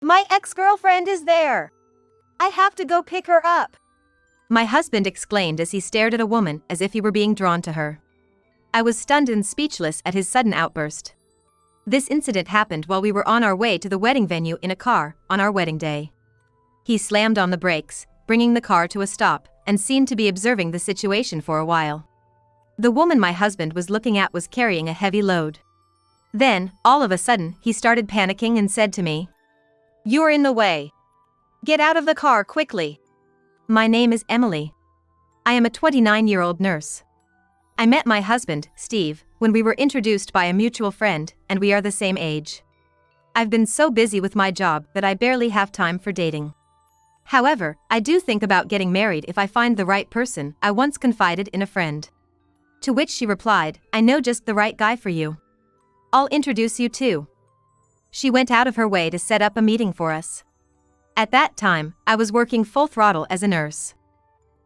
My ex-girlfriend is there. I have to go pick her up. My husband exclaimed as he stared at a woman as if he were being drawn to her. I was stunned and speechless at his sudden outburst. This incident happened while we were on our way to the wedding venue in a car on our wedding day. He slammed on the brakes, bringing the car to a stop, and seemed to be observing the situation for a while. The woman my husband was looking at was carrying a heavy load. Then, all of a sudden, he started panicking and said to me, "You're in the way. Get out of the car quickly." My name is Emily. I am a 29-year-old nurse. I met my husband, Steve, when we were introduced by a mutual friend, and we are the same age. I've been so busy with my job that I barely have time for dating. However, I do think about getting married if I find the right person, I once confided in a friend. To which she replied, "I know just the right guy for you. I'll introduce you to." She went out of her way to set up a meeting for us. At that time, I was working full throttle as a nurse.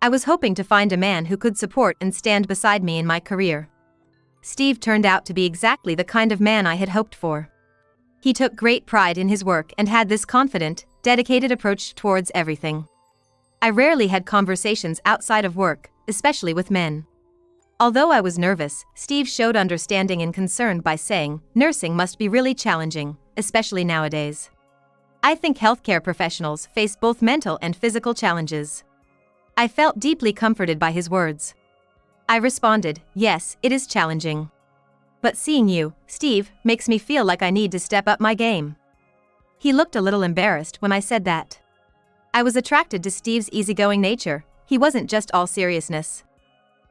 I was hoping to find a man who could support and stand beside me in my career. Steve turned out to be exactly the kind of man I had hoped for. He took great pride in his work and had this confident, dedicated approach towards everything. I rarely had conversations outside of work, especially with men. Although I was nervous, Steve showed understanding and concern by saying, "Nursing must be really challenging, especially nowadays. I think healthcare professionals face both mental and physical challenges." I felt deeply comforted by his words. I responded, "Yes, it is challenging. But seeing you, Steve, makes me feel like I need to step up my game." He looked a little embarrassed when I said that. I was attracted to Steve's easygoing nature. He wasn't just all seriousness.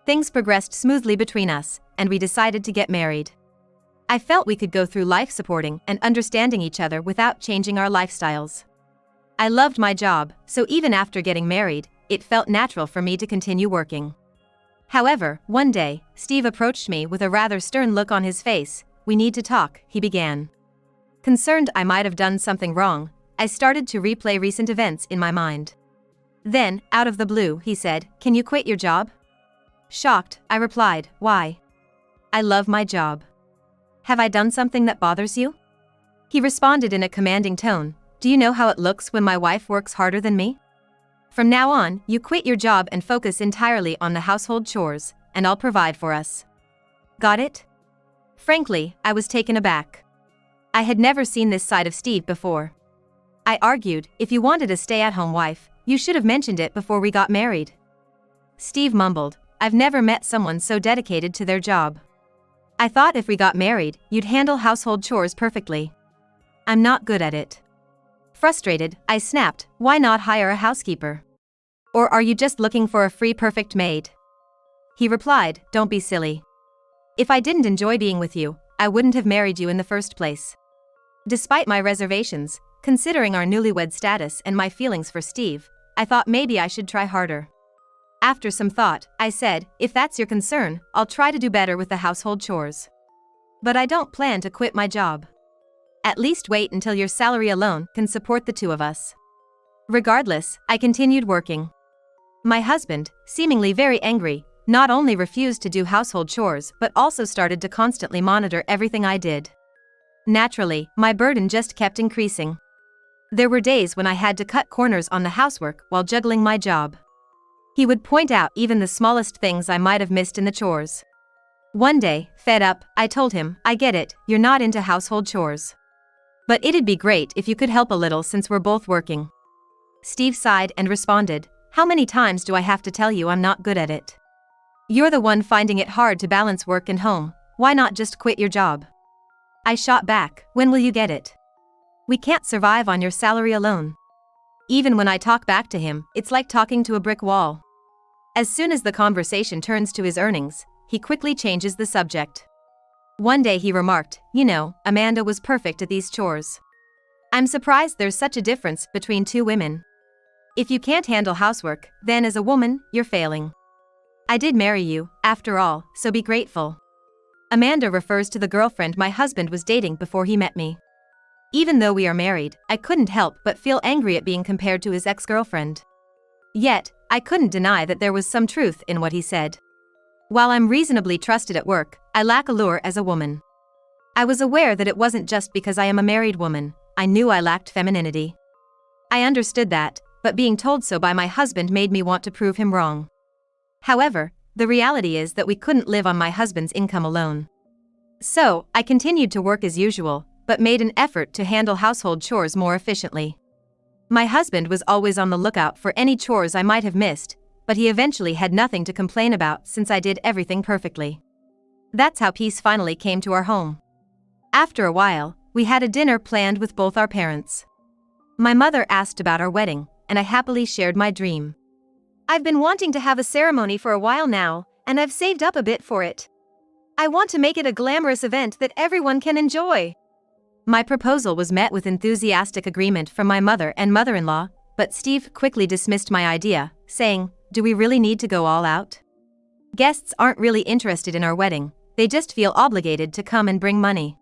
Things progressed smoothly between us, and we decided to get married. I felt we could go through life supporting and understanding each other without changing our lifestyles. I loved my job, so even after getting married, it felt natural for me to continue working. However, one day, Steve approached me with a rather stern look on his face. "We need to talk," he began. Concerned I might have done something wrong, I started to replay recent events in my mind. Then, out of the blue, he said, "Can you quit your job?" Shocked, I replied, "Why? I love my job." "Have I done something that bothers you?" He responded in a commanding tone, "Do you know how it looks when my wife works harder than me? From now on, you quit your job and focus entirely on the household chores, and I'll provide for us. Got it?" Frankly, I was taken aback. I had never seen this side of Steve before. I argued, "If you wanted a stay-at-home wife, you should have mentioned it before we got married." Steve mumbled, "I've never met someone so dedicated to their job. I thought if we got married, you'd handle household chores perfectly." "I'm not good at it." Frustrated, I snapped, "Why not hire a housekeeper? Or are you just looking for a free perfect maid?" He replied, "Don't be silly. If I didn't enjoy being with you, I wouldn't have married you in the first place." Despite my reservations, considering our newlywed status and my feelings for Steve, I thought maybe I should try harder. After some thought, I said, "If that's your concern, I'll try to do better with the household chores. But I don't plan to quit my job. At least wait until your salary alone can support the two of us." Regardless, I continued working. My husband, seemingly very angry, not only refused to do household chores but also started to constantly monitor everything I did. Naturally, my burden just kept increasing. There were days when I had to cut corners on the housework while juggling my job. He would point out even the smallest things I might have missed in the chores. One day, fed up, I told him, "I get it, you're not into household chores. But it'd be great if you could help a little since we're both working." Steve sighed and responded, "How many times do I have to tell you I'm not good at it? You're the one finding it hard to balance work and home, why not just quit your job?" I shot back, "When will you get it? We can't survive on your salary alone." Even when I talk back to him, it's like talking to a brick wall. As soon as the conversation turns to his earnings, he quickly changes the subject. One day he remarked, "You know, Amanda was perfect at these chores. I'm surprised there's such a difference between two women. If you can't handle housework, then as a woman, you're failing. I did marry you, after all, so be grateful." Amanda refers to the girlfriend my husband was dating before he met me. Even though we are married, I couldn't help but feel angry at being compared to his ex-girlfriend. Yet, I couldn't deny that there was some truth in what he said. While I'm reasonably trusted at work, I lack allure as a woman. I was aware that it wasn't just because I am a married woman, I knew I lacked femininity. I understood that, but being told so by my husband made me want to prove him wrong. However, the reality is that we couldn't live on my husband's income alone. So, I continued to work as usual, but made an effort to handle household chores more efficiently. My husband was always on the lookout for any chores I might have missed, but he eventually had nothing to complain about since I did everything perfectly. That's how peace finally came to our home. After a while, we had a dinner planned with both our parents. My mother asked about our wedding, and I happily shared my dream. I've been wanting to have a ceremony for a while now, and I've saved up a bit for it. I want to make it a glamorous event that everyone can enjoy. My proposal was met with enthusiastic agreement from my mother and mother-in-law, but Steve quickly dismissed my idea, saying, "Do we really need to go all out? Guests aren't really interested in our wedding, they just feel obligated to come and bring money.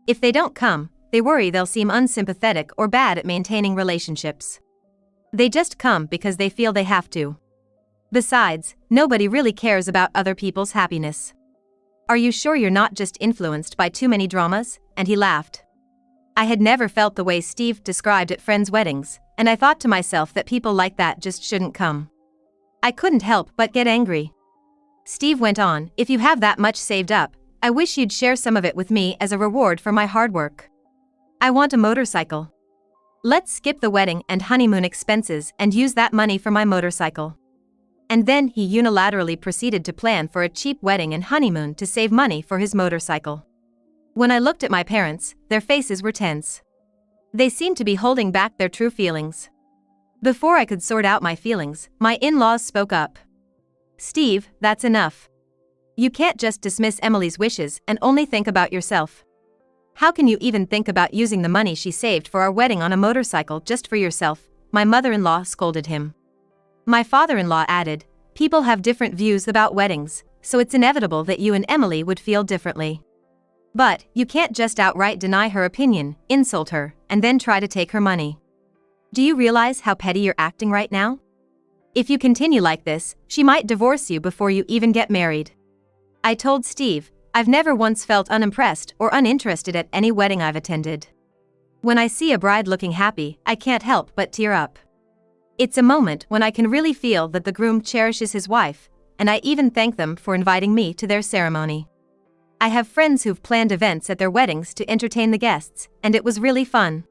If they don't come, they worry they'll seem unsympathetic or bad at maintaining relationships. They just come because they feel they have to. Besides, nobody really cares about other people's happiness. Are you sure you're not just influenced by too many dramas?" And he laughed. I had never felt the way Steve described at friends' weddings, and I thought to myself that people like that just shouldn't come. I couldn't help but get angry. Steve went on, "If you have that much saved up, I wish you'd share some of it with me as a reward for my hard work. I want a motorcycle. Let's skip the wedding and honeymoon expenses and use that money for my motorcycle." And then he unilaterally proceeded to plan for a cheap wedding and honeymoon to save money for his motorcycle. When I looked at my parents, their faces were tense. They seemed to be holding back their true feelings. Before I could sort out my feelings, my in-laws spoke up. "Steve, that's enough. You can't just dismiss Emily's wishes and only think about yourself. How can you even think about using the money she saved for our wedding on a motorcycle just for yourself?" My mother-in-law scolded him. My father-in-law added, "People have different views about weddings, so it's inevitable that you and Emily would feel differently. But, you can't just outright deny her opinion, insult her, and then try to take her money. Do you realize how petty you're acting right now? If you continue like this, she might divorce you before you even get married." I told Steve, "I've never once felt unimpressed or uninterested at any wedding I've attended. When I see a bride looking happy, I can't help but tear up. It's a moment when I can really feel that the groom cherishes his wife, and I even thank them for inviting me to their ceremony. I have friends who've planned events at their weddings to entertain the guests, and it was really fun.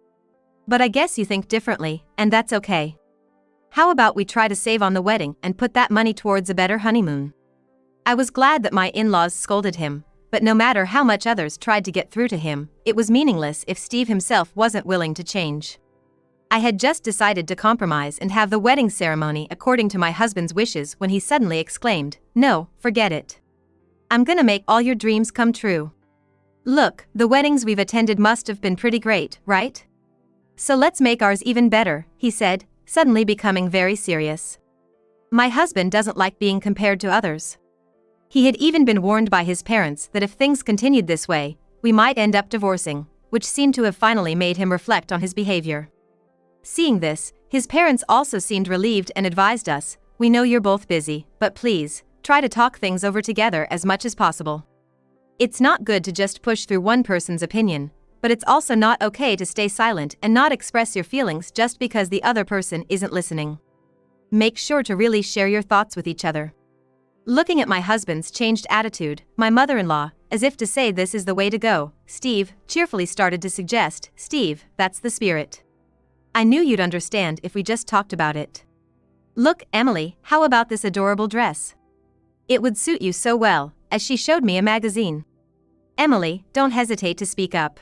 But I guess you think differently, and that's okay. How about we try to save on the wedding and put that money towards a better honeymoon?" I was glad that my in-laws scolded him, but no matter how much others tried to get through to him, it was meaningless if Steve himself wasn't willing to change. I had just decided to compromise and have the wedding ceremony according to my husband's wishes when he suddenly exclaimed, "No, forget it. I'm gonna make all your dreams come true. Look, the weddings we've attended must have been pretty great, right? So let's make ours even better," he said, suddenly becoming very serious. My husband doesn't like being compared to others. He had even been warned by his parents that if things continued this way, we might end up divorcing, which seemed to have finally made him reflect on his behavior. Seeing this, his parents also seemed relieved and advised us, "We know you're both busy, but please, try to talk things over together as much as possible. It's not good to just push through one person's opinion, but it's also not okay to stay silent and not express your feelings just because the other person isn't listening. Make sure to really share your thoughts with each other." Looking at my husband's changed attitude, my mother-in-law, as if to say this is the way to go, Steve, cheerfully started to suggest, "Steve, that's the spirit. I knew you'd understand if we just talked about it. Look, Emily, how about this adorable dress? It would suit you so well," as she showed me a magazine. "Emily, don't hesitate to speak up.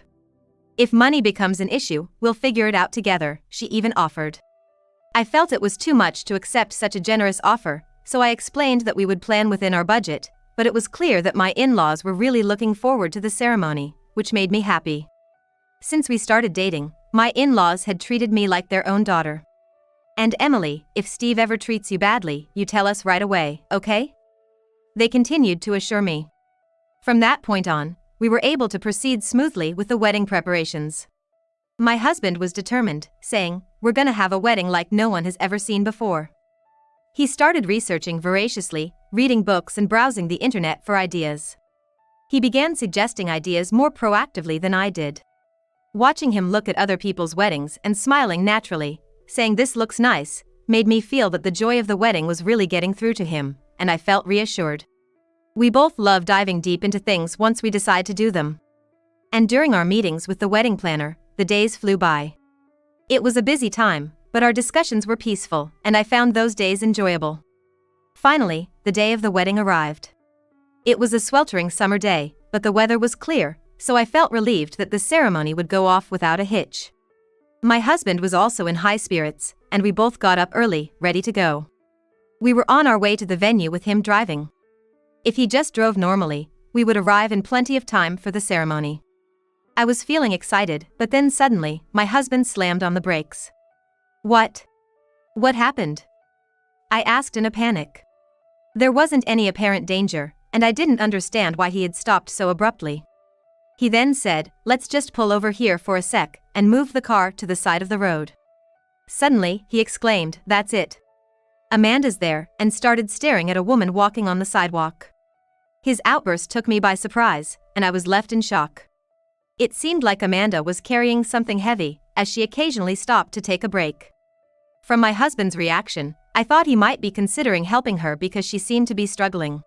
If money becomes an issue, we'll figure it out together," she even offered. I felt it was too much to accept such a generous offer, so I explained that we would plan within our budget, but it was clear that my in-laws were really looking forward to the ceremony, which made me happy. Since we started dating, my in-laws had treated me like their own daughter. "And Emily, if Steve ever treats you badly, you tell us right away, okay?" They continued to assure me. From that point on, we were able to proceed smoothly with the wedding preparations. My husband was determined, saying, "We're gonna have a wedding like no one has ever seen before." He started researching voraciously, reading books and browsing the internet for ideas. He began suggesting ideas more proactively than I did. Watching him look at other people's weddings and smiling naturally, saying this looks nice, made me feel that the joy of the wedding was really getting through to him, and I felt reassured. We both love diving deep into things once we decide to do them. And during our meetings with the wedding planner, the days flew by. It was a busy time, but our discussions were peaceful, and I found those days enjoyable. Finally, the day of the wedding arrived. It was a sweltering summer day, but the weather was clear, so I felt relieved that the ceremony would go off without a hitch. My husband was also in high spirits, and we both got up early, ready to go. We were on our way to the venue with him driving. If he just drove normally, we would arrive in plenty of time for the ceremony. I was feeling excited, but then suddenly, my husband slammed on the brakes. What? What happened? I asked in a panic. There wasn't any apparent danger, and I didn't understand why he had stopped so abruptly. He then said, "Let's just pull over here for a sec," and move the car to the side of the road. Suddenly, he exclaimed, "That's it. Amanda's there," and started staring at a woman walking on the sidewalk. His outburst took me by surprise, and I was left in shock. It seemed like Amanda was carrying something heavy, as she occasionally stopped to take a break. From my husband's reaction, I thought he might be considering helping her because she seemed to be struggling.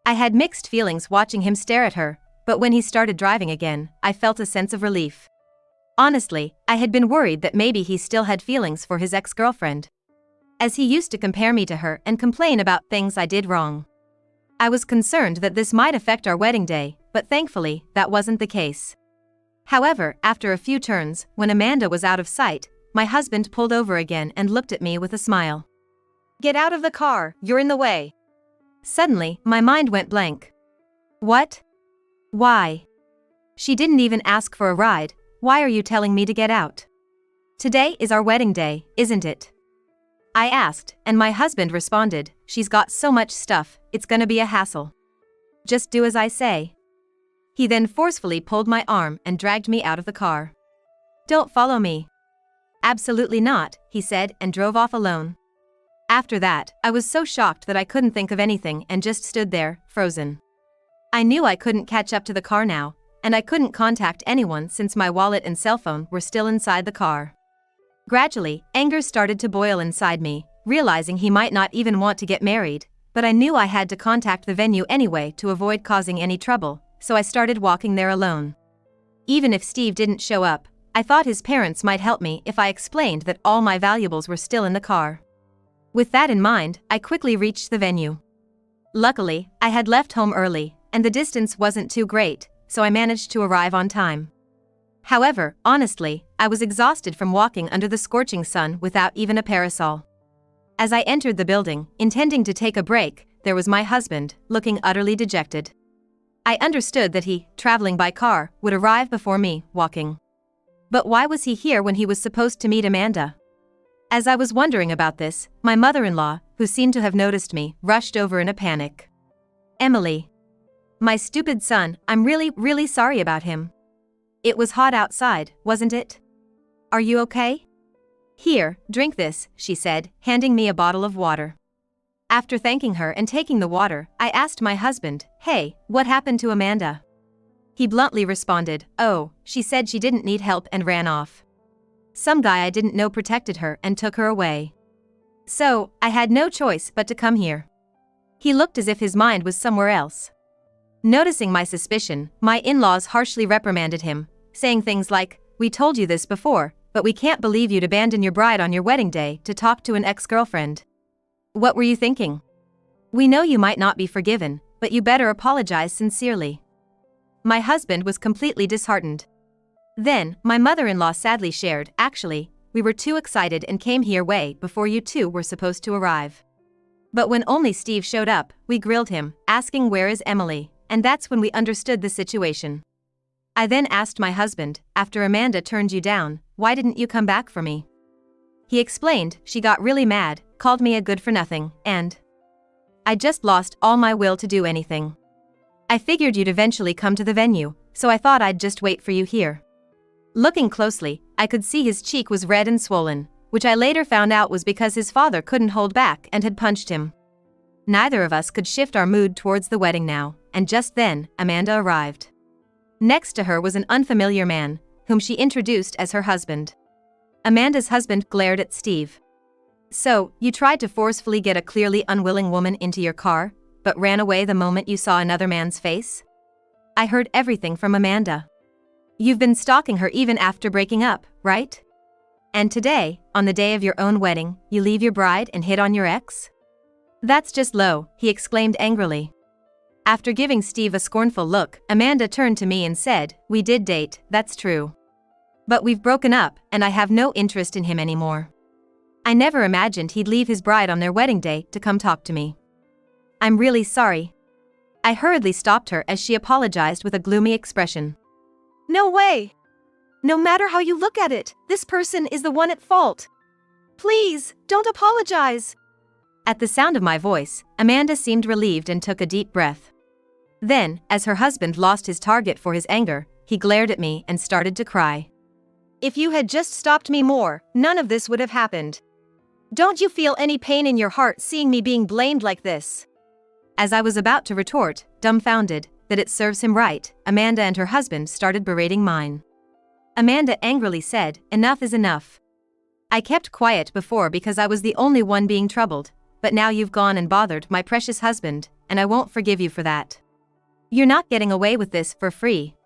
I had mixed feelings watching him stare at her, but when he started driving again, I felt a sense of relief. Honestly, I had been worried that maybe he still had feelings for his ex-girlfriend, as he used to compare me to her and complain about things I did wrong. I was concerned that this might affect our wedding day, but thankfully, that wasn't the case. However, after a few turns, when Amanda was out of sight, my husband pulled over again and looked at me with a smile. Get out of the car, you're in the way. Suddenly, my mind went blank. What? Why? She didn't even ask for a ride. Why are you telling me to get out? Today is our wedding day, isn't it? I asked, and my husband responded, "She's got so much stuff, it's gonna be a hassle. Just do as I say." He then forcefully pulled my arm and dragged me out of the car. "Don't follow me." "Absolutely not," he said, and drove off alone. After that, I was so shocked that I couldn't think of anything and just stood there, frozen. I knew I couldn't catch up to the car now, and I couldn't contact anyone since my wallet and cell phone were still inside the car. Gradually, anger started to boil inside me, realizing he might not even want to get married, but I knew I had to contact the venue anyway to avoid causing any trouble, so I started walking there alone. Even if Steve didn't show up, I thought his parents might help me if I explained that all my valuables were still in the car. With that in mind, I quickly reached the venue. Luckily, I had left home early, and the distance wasn't too great, so I managed to arrive on time. However, honestly, I was exhausted from walking under the scorching sun without even a parasol. As I entered the building, intending to take a break, there was my husband, looking utterly dejected. I understood that he, traveling by car, would arrive before me, walking. But why was he here when he was supposed to meet Amanda? As I was wondering about this, my mother-in-law, who seemed to have noticed me, rushed over in a panic. "Emily. My stupid son, I'm really sorry about him. It was hot outside, wasn't it? Are you okay? Here, drink this," she said, handing me a bottle of water. After thanking her and taking the water, I asked my husband, "Hey, what happened to Amanda?" He bluntly responded, "Oh, she said she didn't need help and ran off. Some guy I didn't know protected her and took her away. So, I had no choice but to come here." He looked as if his mind was somewhere else. Noticing my suspicion, my in-laws harshly reprimanded him, saying things like, "We told you this before, but we can't believe you'd abandon your bride on your wedding day to talk to an ex-girlfriend. What were you thinking? We know you might not be forgiven, but you better apologize sincerely." My husband was completely disheartened. Then, my mother-in-law sadly shared, "Actually, we were too excited and came here way before you two were supposed to arrive. But when only Steve showed up, we grilled him, asking where is Emily, and that's when we understood the situation. I then asked my husband, after Amanda turned you down, why didn't you come back for me? He explained, she got really mad, called me a good-for-nothing, and I just lost all my will to do anything. I figured you'd eventually come to the venue, so I thought I'd just wait for you here." Looking closely, I could see his cheek was red and swollen, which I later found out was because his father couldn't hold back and had punched him. Neither of us could shift our mood towards the wedding now, and just then, Amanda arrived. Next to her was an unfamiliar man, whom she introduced as her husband. Amanda's husband glared at Steve. "So, you tried to forcefully get a clearly unwilling woman into your car, but ran away the moment you saw another man's face?" I heard everything from Amanda. "You've been stalking her even after breaking up, right? And today, on the day of your own wedding, you leave your bride and hit on your ex? That's just low," he exclaimed angrily. After giving Steve a scornful look, Amanda turned to me and said, "We did date, that's true. But we've broken up, and I have no interest in him anymore. I never imagined he'd leave his bride on their wedding day to come talk to me. I'm really sorry." I hurriedly stopped her as she apologized with a gloomy expression. No way! No matter how you look at it, this person is the one at fault. Please, don't apologize. At the sound of my voice, Amanda seemed relieved and took a deep breath. Then, as her husband lost his target for his anger, he glared at me and started to cry. If you had just stopped me more, none of this would have happened. Don't you feel any pain in your heart seeing me being blamed like this? As I was about to retort, dumbfounded, that it serves him right, Amanda and her husband started berating mine. Amanda angrily said, "Enough is enough. I kept quiet before because I was the only one being troubled, but now you've gone and bothered my precious husband, and I won't forgive you for that. You're not getting away with this for free."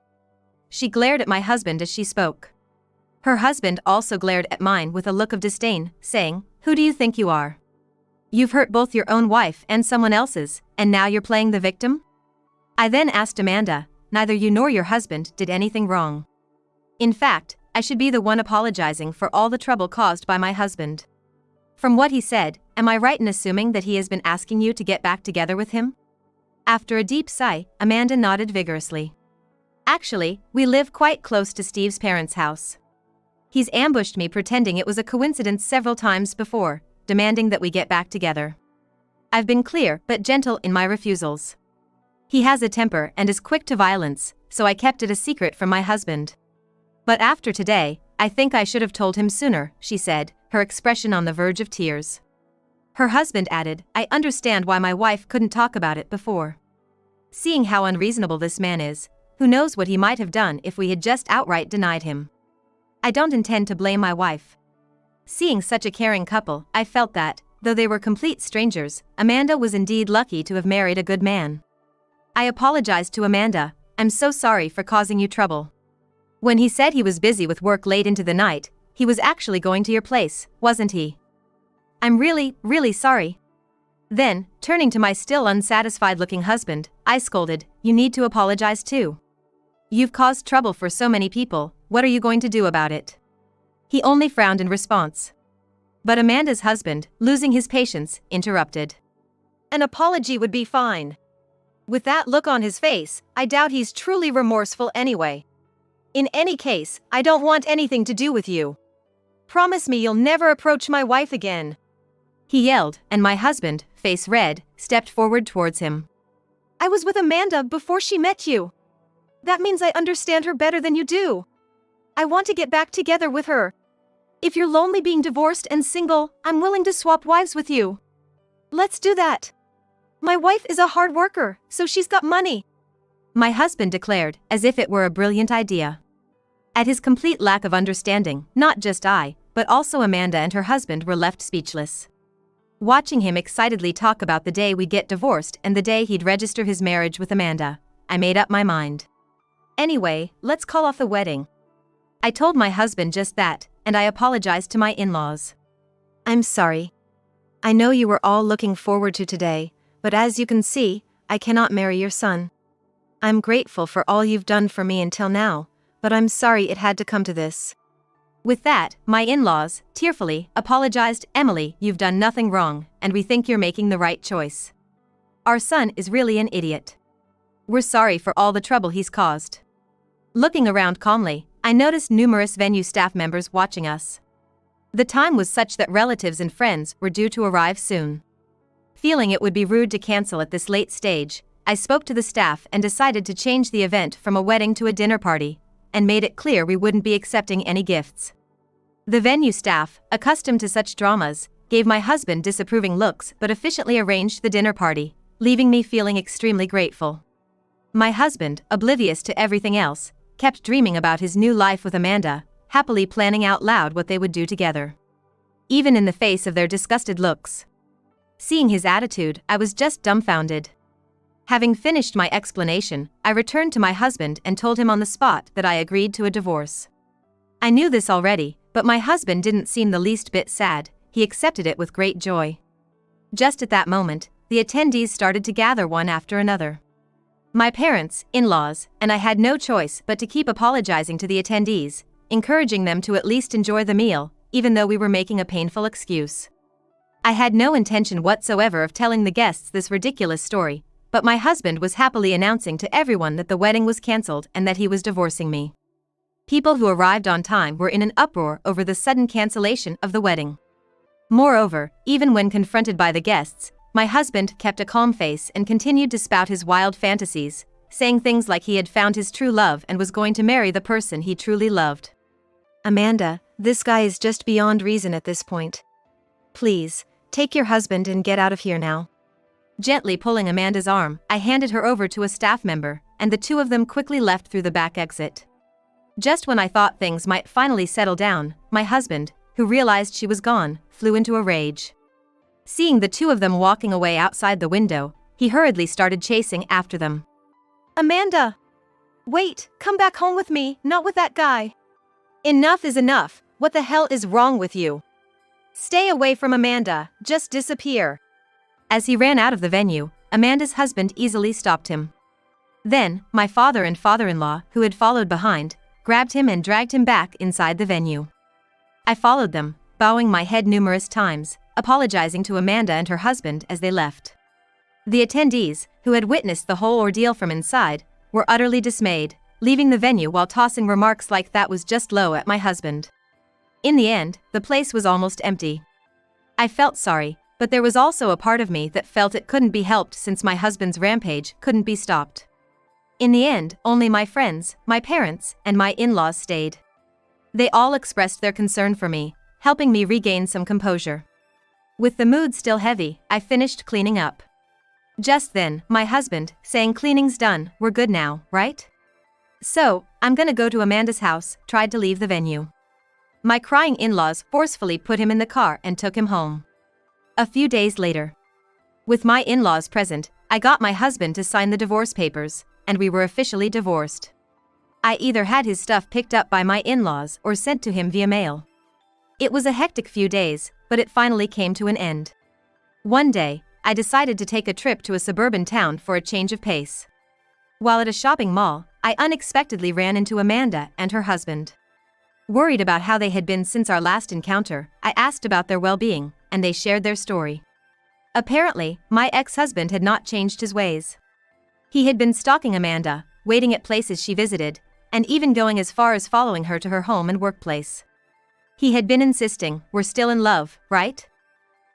She glared at my husband as she spoke. Her husband also glared at mine with a look of disdain, saying, "Who do you think you are? You've hurt both your own wife and someone else's, and now you're playing the victim?" I then asked Amanda, "Neither you nor your husband did anything wrong. In fact, I should be the one apologizing for all the trouble caused by my husband. From what he said, am I right in assuming that he has been asking you to get back together with him?" After a deep sigh, Amanda nodded vigorously. "Actually, we live quite close to Steve's parents' house. He's ambushed me pretending it was a coincidence several times before, demanding that we get back together. I've been clear but gentle in my refusals. He has a temper and is quick to violence, so I kept it a secret from my husband. But after today, I think I should have told him sooner," she said, her expression on the verge of tears. Her husband added, "I understand why my wife couldn't talk about it before. Seeing how unreasonable this man is, who knows what he might have done if we had just outright denied him. I don't intend to blame my wife." Seeing such a caring couple, I felt that, though they were complete strangers, Amanda was indeed lucky to have married a good man. I apologized to Amanda. "I'm so sorry for causing you trouble. When he said he was busy with work late into the night, he was actually going to your place, wasn't he? I'm really, really sorry." Then, turning to my still unsatisfied-looking husband, I scolded, "You need to apologize too. You've caused trouble for so many people, what are you going to do about it?" He only frowned in response. But Amanda's husband, losing his patience, interrupted. An apology would be fine. With that look on his face, I doubt he's truly remorseful anyway. In any case, I don't want anything to do with you. Promise me you'll never approach my wife again." He yelled, and my husband, face red, stepped forward towards him. "I was with Amanda before she met you. That means I understand her better than you do. I want to get back together with her. If you're lonely being divorced and single, I'm willing to swap wives with you. Let's do that. My wife is a hard worker, so she's got money." My husband declared, as if it were a brilliant idea. At his complete lack of understanding, not just I, but also Amanda and her husband were left speechless. Watching him excitedly talk about the day we'd get divorced and the day he'd register his marriage with Amanda, I made up my mind. Anyway, let's call off the wedding. I told my husband just that, and I apologized to my in-laws. "I'm sorry. I know you were all looking forward to today, but as you can see, I cannot marry your son. I'm grateful for all you've done for me until now, but I'm sorry it had to come to this." With that, my in-laws, tearfully, apologized, "Emily, you've done nothing wrong, and we think you're making the right choice. Our son is really an idiot. We're sorry for all the trouble he's caused." Looking around calmly, I noticed numerous venue staff members watching us. The time was such that relatives and friends were due to arrive soon. Feeling it would be rude to cancel at this late stage, I spoke to the staff and decided to change the event from a wedding to a dinner party, and made it clear we wouldn't be accepting any gifts. The venue staff, accustomed to such dramas, gave my husband disapproving looks but efficiently arranged the dinner party, leaving me feeling extremely grateful. My husband, oblivious to everything else, kept dreaming about his new life with Amanda, happily planning out loud what they would do together. Even in the face of their disgusted looks. Seeing his attitude, I was just dumbfounded. Having finished my explanation, I returned to my husband and told him on the spot that I agreed to a divorce. I knew this already, but my husband didn't seem the least bit sad. He accepted it with great joy. Just at that moment, the attendees started to gather one after another. My parents, in-laws, and I had no choice but to keep apologizing to the attendees, encouraging them to at least enjoy the meal, even though we were making a painful excuse. I had no intention whatsoever of telling the guests this ridiculous story, but my husband was happily announcing to everyone that the wedding was cancelled and that he was divorcing me. People who arrived on time were in an uproar over the sudden cancellation of the wedding. Moreover, even when confronted by the guests, my husband kept a calm face and continued to spout his wild fantasies, saying things like he had found his true love and was going to marry the person he truly loved. Amanda, this guy is just beyond reason at this point. Please, take your husband and get out of here now. Gently pulling Amanda's arm, I handed her over to a staff member, and the two of them quickly left through the back exit. Just when I thought things might finally settle down, my husband, who realized she was gone, flew into a rage. Seeing the two of them walking away outside the window, he hurriedly started chasing after them. Amanda! Wait, come back home with me, not with that guy. Enough is enough, what the hell is wrong with you? Stay away from Amanda, just disappear. As he ran out of the venue, Amanda's husband easily stopped him. Then, my father and father-in-law, who had followed behind, grabbed him and dragged him back inside the venue. I followed them, bowing my head numerous times, apologizing to Amanda and her husband as they left. The attendees, who had witnessed the whole ordeal from inside, were utterly dismayed, leaving the venue while tossing remarks like that was just low at my husband. In the end, the place was almost empty. I felt sorry, but there was also a part of me that felt it couldn't be helped since my husband's rampage couldn't be stopped. In the end, only my friends, my parents, and my in-laws stayed. They all expressed their concern for me, helping me regain some composure. With the mood still heavy, I finished cleaning up. Just then, my husband, saying cleaning's done, we're good now, right? So, I'm gonna go to Amanda's house, tried to leave the venue. My crying in-laws forcefully put him in the car and took him home. A few days later, with my in-laws present, I got my husband to sign the divorce papers, and we were officially divorced. I either had his stuff picked up by my in-laws or sent to him via mail. It was a hectic few days, but it finally came to an end. One day, I decided to take a trip to a suburban town for a change of pace. While at a shopping mall, I unexpectedly ran into Amanda and her husband. Worried about how they had been since our last encounter, I asked about their well-being, and they shared their story. Apparently, my ex-husband had not changed his ways. He had been stalking Amanda, waiting at places she visited, and even going as far as following her to her home and workplace. He had been insisting, "We're still in love, right?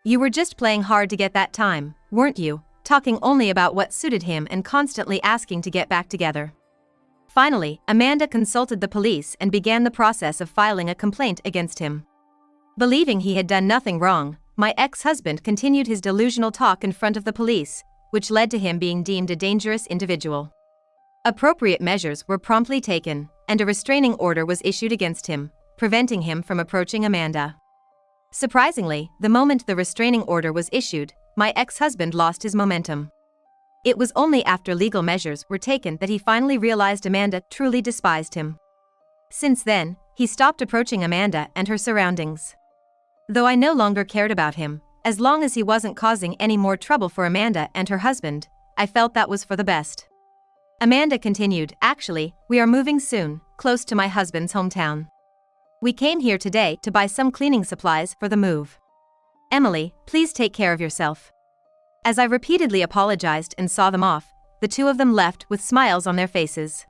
You were just playing hard to get that time, weren't you?" talking only about what suited him and constantly asking to get back together. Finally, Amanda consulted the police and began the process of filing a complaint against him. Believing he had done nothing wrong, my ex-husband continued his delusional talk in front of the police, which led to him being deemed a dangerous individual. Appropriate measures were promptly taken, and a restraining order was issued against him, preventing him from approaching Amanda. Surprisingly, the moment the restraining order was issued, my ex-husband lost his momentum. It was only after legal measures were taken that he finally realized Amanda truly despised him. Since then, he stopped approaching Amanda and her surroundings. Though I no longer cared about him, as long as he wasn't causing any more trouble for Amanda and her husband, I felt that was for the best. Amanda continued, "Actually, we are moving soon, close to my husband's hometown. We came here today to buy some cleaning supplies for the move. Emily, please take care of yourself." As I repeatedly apologized and saw them off, the two of them left with smiles on their faces.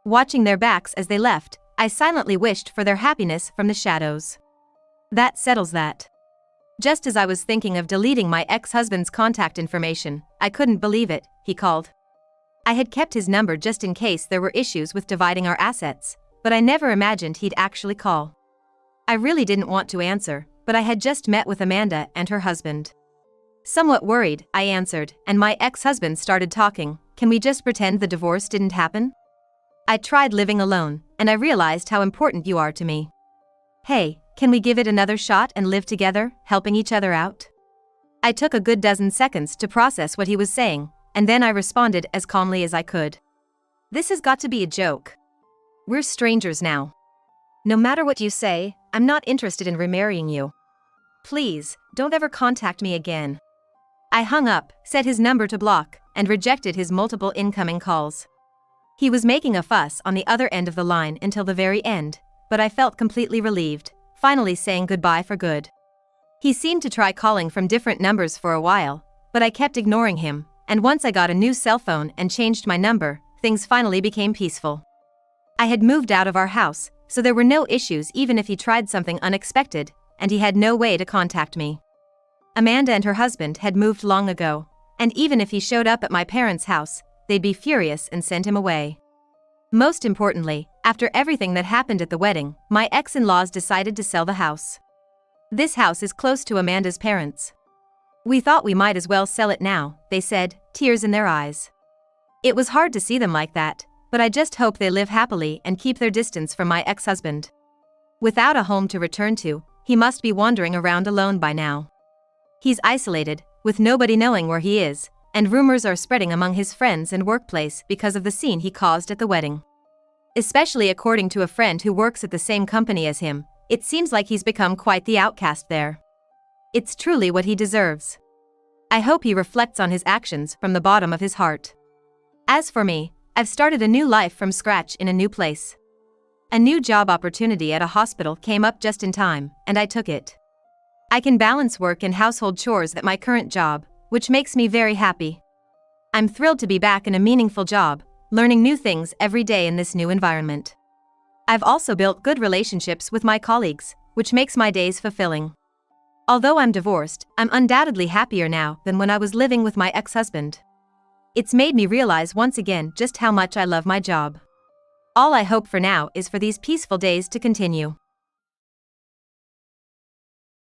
Watching their backs as they left, I silently wished for their happiness from the shadows. That settles that. Just as I was thinking of deleting my ex-husband's contact information, I couldn't believe it, he called. I had kept his number just in case there were issues with dividing our assets, but I never imagined he'd actually call. I really didn't want to answer, but I had just met with Amanda and her husband. Somewhat worried, I answered, and my ex-husband started talking. "Can we just pretend the divorce didn't happen?" I tried living alone, and I realized how important you are to me. Hey, can we give it another shot and live together, helping each other out? I took a good dozen seconds to process what he was saying, and then I responded as calmly as I could. This has got to be a joke. We're strangers now. No matter what you say, I'm not interested in remarrying you. Please, don't ever contact me again. I hung up, set his number to block, and rejected his multiple incoming calls. He was making a fuss on the other end of the line until the very end, but I felt completely relieved, finally saying goodbye for good. He seemed to try calling from different numbers for a while, but I kept ignoring him, and once I got a new cell phone and changed my number, things finally became peaceful. I had moved out of our house, so there were no issues even if he tried something unexpected, and he had no way to contact me. Amanda and her husband had moved long ago, and even if he showed up at my parents' house, they'd be furious and send him away. Most importantly, after everything that happened at the wedding, my ex-in-laws decided to sell the house. This house is close to Amanda's parents. We thought we might as well sell it now, they said, tears in their eyes. It was hard to see them like that, but I just hope they live happily and keep their distance from my ex-husband. Without a home to return to, he must be wandering around alone by now. He's isolated, with nobody knowing where he is, and rumors are spreading among his friends and workplace because of the scene he caused at the wedding. Especially according to a friend who works at the same company as him, it seems like he's become quite the outcast there. It's truly what he deserves. I hope he reflects on his actions from the bottom of his heart. As for me, I've started a new life from scratch in a new place. A new job opportunity at a hospital came up just in time, and I took it. I can balance work and household chores at my current job, which makes me very happy. I'm thrilled to be back in a meaningful job, learning new things every day in this new environment. I've also built good relationships with my colleagues, which makes my days fulfilling. Although I'm divorced, I'm undoubtedly happier now than when I was living with my ex-husband. It's made me realize once again just how much I love my job. All I hope for now is for these peaceful days to continue.